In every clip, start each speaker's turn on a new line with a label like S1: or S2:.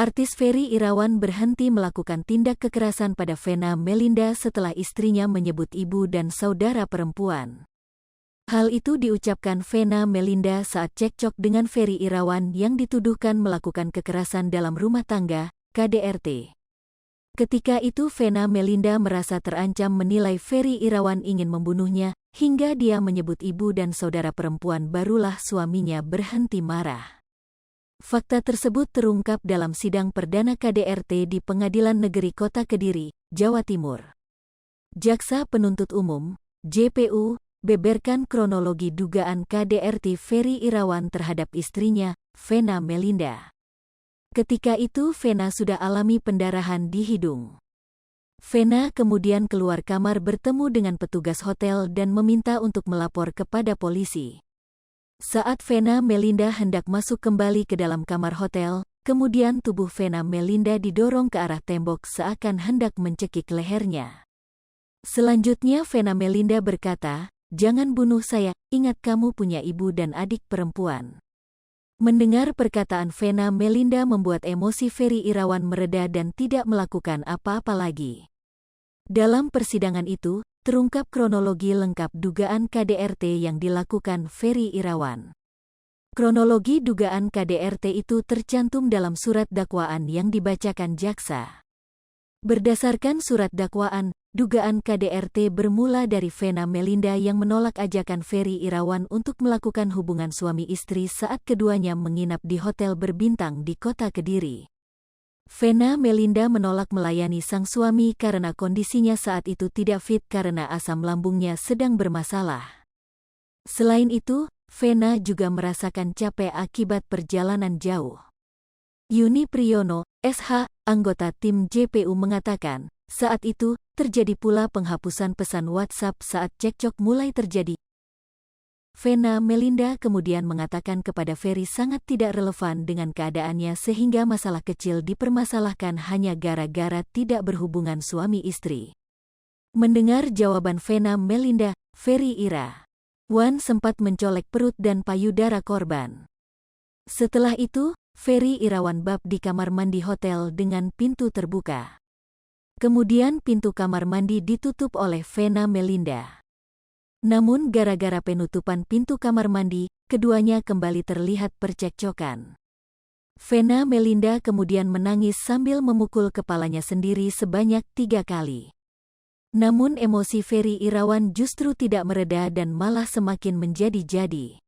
S1: Artis Ferry Irawan berhenti melakukan tindak kekerasan pada Vena Melinda setelah istrinya menyebut ibu dan saudara perempuan. Hal itu diucapkan Vena Melinda saat cekcok dengan Ferry Irawan yang dituduhkan melakukan kekerasan dalam rumah tangga, KDRT. Ketika itu Vena Melinda merasa terancam menilai Ferry Irawan ingin membunuhnya, hingga dia menyebut ibu dan saudara perempuan barulah suaminya berhenti marah. Fakta tersebut terungkap dalam sidang perdana KDRT di Pengadilan Negeri Kota Kediri, Jawa Timur. Jaksa Penuntut Umum, JPU, beberkan kronologi dugaan KDRT Ferry Irawan terhadap istrinya, Vena Melinda. Ketika itu Vena sudah alami pendarahan di hidung. Vena kemudian keluar kamar bertemu dengan petugas hotel dan meminta untuk melapor kepada polisi. Saat Vena Melinda hendak masuk kembali ke dalam kamar hotel, kemudian tubuh Vena Melinda didorong ke arah tembok seakan hendak mencekik lehernya. Selanjutnya Vena Melinda berkata, "Jangan bunuh saya, ingat kamu punya ibu dan adik perempuan." Mendengar perkataan Vena Melinda membuat emosi Ferry Irawan mereda dan tidak melakukan apa-apa lagi. Dalam persidangan itu, terungkap kronologi lengkap dugaan KDRT yang dilakukan Ferry Irawan. Kronologi dugaan KDRT itu tercantum dalam surat dakwaan yang dibacakan jaksa. Berdasarkan surat dakwaan, dugaan KDRT bermula dari Vena Melinda yang menolak ajakan Ferry Irawan untuk melakukan hubungan suami istri saat keduanya menginap di hotel berbintang di Kota Kediri. Vena Melinda menolak melayani sang suami karena kondisinya saat itu tidak fit karena asam lambungnya sedang bermasalah. Selain itu, Vena juga merasakan capek akibat perjalanan jauh. Yuni Priyono, SH, anggota tim JPU mengatakan, saat itu, terjadi pula penghapusan pesan WhatsApp saat cekcok mulai terjadi. Vena Melinda kemudian mengatakan kepada Ferry sangat tidak relevan dengan keadaannya sehingga masalah kecil dipermasalahkan hanya gara-gara tidak berhubungan suami istri. Mendengar jawaban Vena Melinda, Ferry Irawan sempat mencolek perut dan payudara korban. Setelah itu, Ferry Irawan bab di kamar mandi hotel dengan pintu terbuka. Kemudian pintu kamar mandi ditutup oleh Vena Melinda. Namun gara-gara penutupan pintu kamar mandi, keduanya kembali terlihat percekcokan. Vena Melinda kemudian menangis sambil memukul kepalanya sendiri sebanyak 3 kali. Namun emosi Ferry Irawan justru tidak mereda dan malah semakin menjadi-jadi.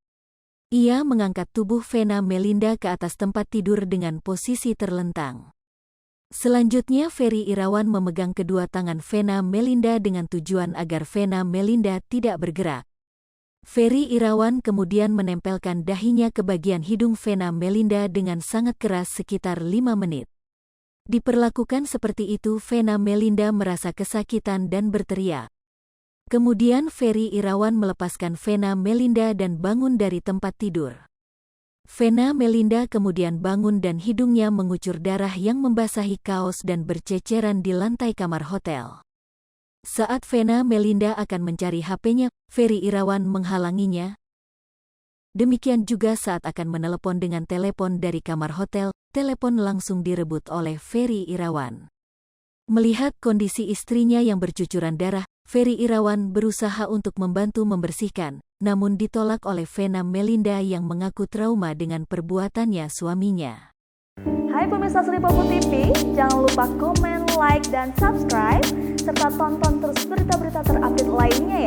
S1: Ia mengangkat tubuh Vena Melinda ke atas tempat tidur dengan posisi terlentang. Selanjutnya Ferry Irawan memegang kedua tangan Vena Melinda dengan tujuan agar Vena Melinda tidak bergerak. Ferry Irawan kemudian menempelkan dahinya ke bagian hidung Vena Melinda dengan sangat keras sekitar 5 menit. Diperlakukan seperti itu Vena Melinda merasa kesakitan dan berteriak. Kemudian Ferry Irawan melepaskan Vena Melinda dan bangun dari tempat tidur. Vena Melinda kemudian bangun dan hidungnya mengucur darah yang membasahi kaos dan berceceran di lantai kamar hotel. Saat Vena Melinda akan mencari HP-nya, Ferry Irawan menghalanginya. Demikian juga saat akan menelepon dengan telepon dari kamar hotel, telepon langsung direbut oleh Ferry Irawan. Melihat kondisi istrinya yang bercucuran darah, Ferry Irawan berusaha untuk membantu membersihkan, namun ditolak oleh Vena Melinda yang mengaku trauma dengan perbuatannya suaminya.
S2: Hai pemirsa Sri Popo TV, jangan lupa komen, like, dan subscribe, serta tonton terus berita-berita terupdate lainnya ya.